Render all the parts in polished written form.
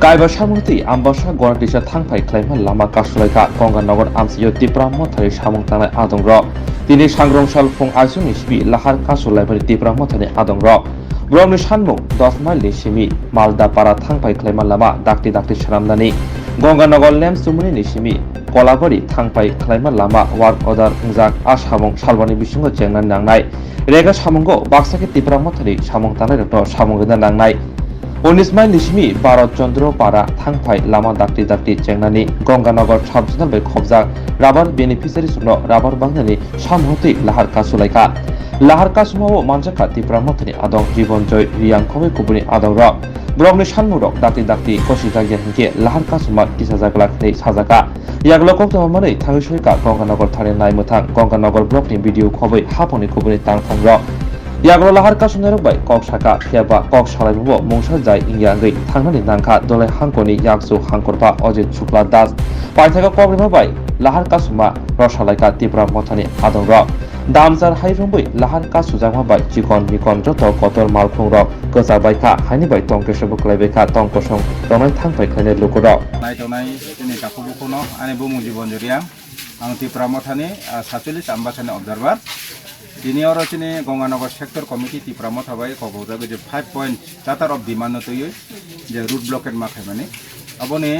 Kaiba Shamuti, Ambasha Guatisha Tangpai Claimant Lama Kasulaika, Gonganagar Amsio Tipra Motari Shamung Tana Adong Rock. Dini Sangrong Shalfung Azunishi, Lahar Kasulaiba Tipra Motani Adong Rock. Bromni Shanmung, Dosmal Nishimi, Malda Para Tangpai Claimant Lama, Dakti Sharamdani. Gonganagar Lem Sumuni Nishimi, Kolabari Tangpai Claimant Lama, Work Order Nzak Ashamung, Shalvani Bishungo Jangnan Nangnai. Rega Shamungo, Baksaki Tipra Motari, Shamung Tana Shamung Nangnai. 19 mile নিশমি 12 চন্দ্রপাড়া থাংফাই লামা দাকটি চেংনানি Ganganagar subzonal বে খবজাক rubber beneficiary সুন rubber বাংনানি সামহতি লাহার কাসুলাইকা লাহার কাসুমাও মানজাকা তিপ্রা মথনি আদং জীবন জয় রিয়াং খবে কুবুনি আদং র ব্রমনি সানমুরক দাকটি কসিজা গেনকে লাহার কাসুমা কিসাজাগলা খে সাজাকা ইয়াগলা কক্তমানে থাংসইকা গঙ্গানগর থানে নাইমথাং গঙ্গানগর ব্লকনি ভিডিও খबै হাপনি কুবুনি তাংথাং র Yaglo lahar kasunero bai kok saka kheba kok salaibo mungsa jai ingyangei thangnani nangkha dole hangkoni yaksu hangkorpa Ajit Shukla Das paithaka kobrima bai lahar kasuma rosalaika tipra mothani adongra damjar hairumbai lahar kasujama bai chikon mikon joto kotor malkhung rok gosa baikha haini bai tongkesebo klaibeka tongkosong tonai thangpai khane lukoro nai ini kakubukono ane bumu jibon joria ang tipra mothani 47 ambasane observer Dini oro chini Gonganagar sector committee ti pramot habai kogoja ge 5 point chatar of demand to ye je root blockade ma khaimani abone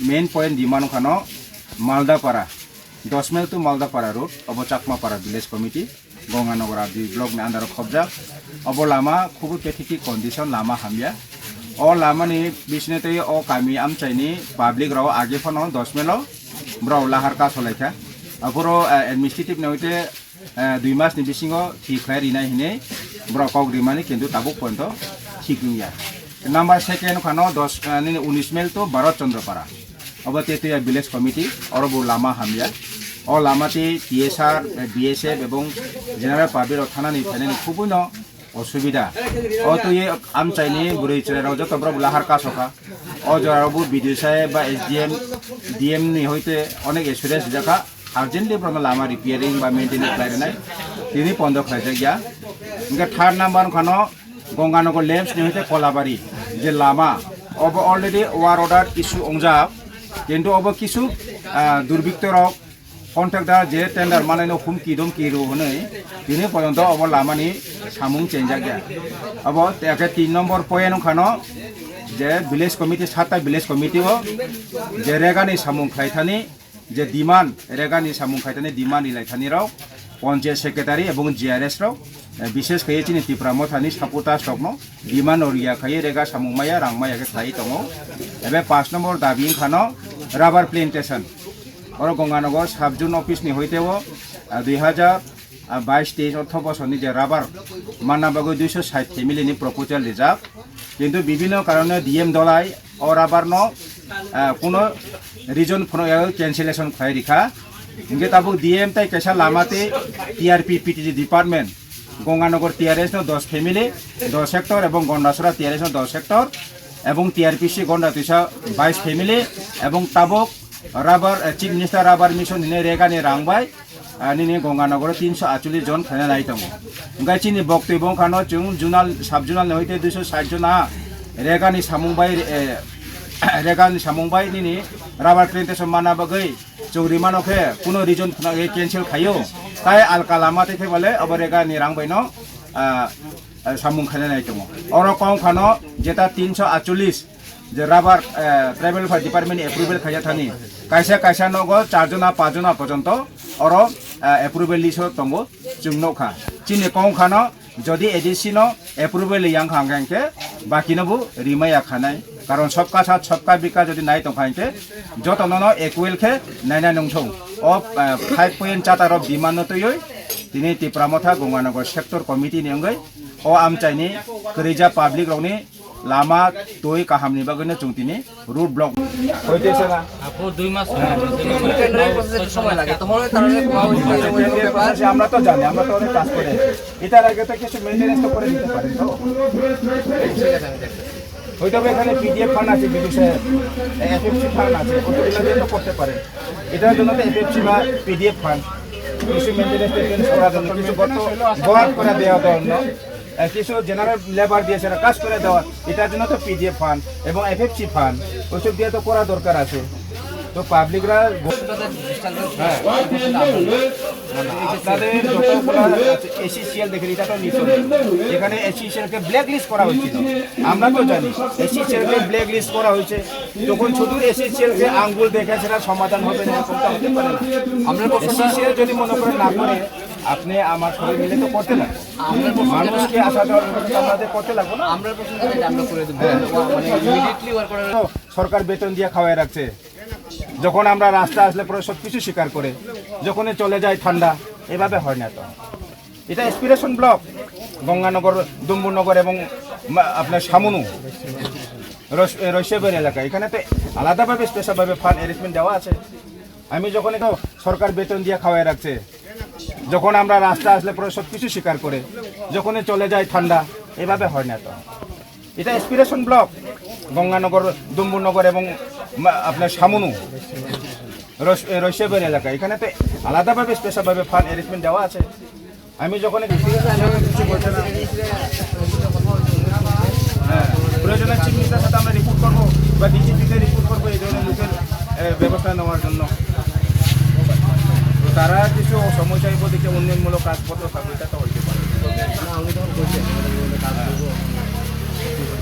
main point demand khano Malda Para 10 mile to Malda Para road abo Chakma Para village committee Gonganagar abdi block ni andar khobja abo lama khubu petiki condition lama hamya o lama ni bisne te o kami am chaini public raw age phano 10 mile bro lahar ka solaikha apuro administrative noite 2 মাস ni bisingo thi khairi nai hine brokok rimani kintu tabuk ponto thikingya number second khano 10 ni 19 mil to 12 Chandrapara অবতেতে village committee অরবো লামা হামিয়া ও লামাতে TSR BSF এবং general public থানানি finally খুবইন অসুবিধা ও তো এই আম চাইনি বুড়ি চলে রাও যত বড় লাহার কাছকা ও জরাবু বিডিও সাহেব বা SDM DM নি হইতে অনেক এসুরেন্স দেখা urgently from lama repairing by maintenance clarinai tini pondok khaija gya inga third number khano Gonganagar lamps ni hoite Kolabari je lama obo already war order issue ongja kintu obo kisu durbikto rok contractor je tender manai hum kidom kiru honai tini pojonto obo lama ni samung change gya obo eke 3 number point khano je village committee sata village committee o je regani samung khaithani যে demand রেগানি সামুং খাইতানি demand ইলাইথানি রাও panchayat secretary এবং GRS রাও বিশেষ খাই চিনি Tripura মথানি supporter স্টকনো demand ওরিয়া খাই রেগা সামুংমায়া রাংমায়াকে খাই তমো এবে 5 নম্বর দাবি খানো রাবার প্ল্যান্টেশন और गंगानगर সাব জোন অফিস নি হইতেও 2022-23 অর্থ বছরনি যে রাবার মানাবাগো 260 ফ্যামিলি নি প্রপোজাল রিজার্ভ কিন্তু বিভিন্ন কারণে ডিএম দলাই ও রাবার ন কোনো রিজন ফোন ক্যান্সেলেশন খাই রিখা ইনকে তাবু ডিএম তাই কেসা লামাতে TRP PTG department Ganganagar TRS ন 10 ফ্যামিলি 10 হেক্টর এবং গন্ডাসরা টিআরএস ন 10 হেক্টর এবং টিআরপিসি গন্ডা 22 ফ্যামিলি এবং তাবক rubber chief minister rubber mission নিনে রেগানি রাংবাই নিনে গঙ্গানগর 348 জন খানা নাইতামো গাই চিনি বক্তব্য খানো চুং জুনাল সাব জুনাল হইতে 260 জন রেগানি সামুংবাই রেগানি সামুংবাই নিনি রাবার প্ল্যান্টেশন মানা বাগৈ চৌরিমানকে কোনো রিজন ক্যান্সেল খাইও তাই আলকালামা থেকে বলে অব রেগানি রাংবাইনো সামুং খানা নাইতামো অর কম খানো যেটা 348 যে রাবার ট্রাইবেল ডিপার্টমেন্ট এপ্রুভেল খাইয়া থানি কাইসা নগো 4 जना 5 जना পর্যন্ত অর এপ্রুভেল লিসো তঙ্গো চুংনখা চিনি কম খানো যদি এডিশনো এপ্রুভেল ইয়াং খাঙ্গাংকে বাকিনবু রিমায়া খানাই কারণ সবকা সাথ সবকা বিকা যদি নাই তখাইতে যত নন একুয়েলকে নাইনা নংছং ও 5 পয়েন্ট চাতার ডিমান্ড তৈ তিনি ত্রিপুরামথা গঙ্গানগর সেক্টর কমিটি নিঙ্গৈ ও আম চাইনি করিজা পাবলিক রংনি লামা তৈ কাহামনি বাগনে চুংতিনি রুট ব্লক হইতেছে না আপু 2 মাস সময় লাগে তোমার তাহলে আমরা তো জানি আমরা তো অনেক কাজ করে এটার আগে তো কিছু মেইনটেনেন্স তো করে দিতে পারেন তো হয়তো এখানে পিডিএফ ফান্ড আছে বিদেশে এফএফসি ফান্ড আছে ওগুলো দিয়ে তো করতে পারেন এটার জন্য তো এফএফসি বা পিডিএফ ফান্ড কিছু মেইনটেনেন্স করার জন্য কিছু গত বরাদ করে দেওয়া জন্য কিছু জেনারেল লেবার দিয়ে সেটা কাজ করে দেওয়া, এটার জন্য তো পিডিএফ ফান্ড এবং এফএফসি ফান্ড ওইসব দিয়ে তো করা দরকার আছে। তো পাবলিকরা আপনাদের যতগুলো এসিসিএল দেখেন, এটা তো নিচে এখানে এসিসিএলকে ব্ল্যাক লিস্ট করা হয়েছিল। আমরা তো জানি এসিসিএলকে ব্ল্যাক লিস্ট করা হয়েছে, যখন শুধু এসিসিএলকে আঙ্গুল দেখে সেটা সমাধান হবে না, এরকমটা হতে পারে না। আমরা এসিসিএল যদি মনে করে না করে আপনি আমার সবাই মিলে তো করতে লাগবে, মানুষকে আসা যাওয়ার আমাদের করতে লাগবে না। তো সরকার বেতন দিয়ে খাওয়াই রাখছে, যখন আমরা রাস্তা আসলে পরে সব কিছু স্বীকার করে, যখনই চলে যায় ঠান্ডা, এভাবে হয় না। তো এটা এসপিরেশন ব্লক গঙ্গানগর, ডুম্বুরনগর এবং আপনার সামনু রৈশবের এলাকা, এখানে তো আলাদাভাবে স্পেশালভাবে ফান্ড অ্যারেঞ্জমেন্ট দেওয়া আছে। আমি যখন তো সরকার বেতন দিয়ে খাওয়াই রাখছে, যখন আমরা রাস্তা আসলে পরে সব কিছু স্বীকার করে, যখনই চলে যায় ঠান্ডা, এভাবে হয় না। তো এটা এসপিরেশন ব্লক গঙ্গানগর, ডুম্বুরনগর এবং আপনার সামনু রৈশবের এলাকা, এখানে তো আলাদাভাবে স্পেশালভাবে ফান্ড অ্যারেঞ্জমেন্ট দেওয়া আছে। আমি যখন কিছু বলছে না, হ্যাঁ, প্রয়োজনে চিফ মিনিস্টারের সাথে আমরা রিপোর্ট করবো বা ডিজিপিতে রিপোর্ট করবো এই ধরনের লোকের ব্যবস্থা নেওয়ার জন্য। তো তারা কিছু সময় চাইব দেখে উন্নয়নমূলক কাজপত্র থাকবে, এটা তো হইতে পারে।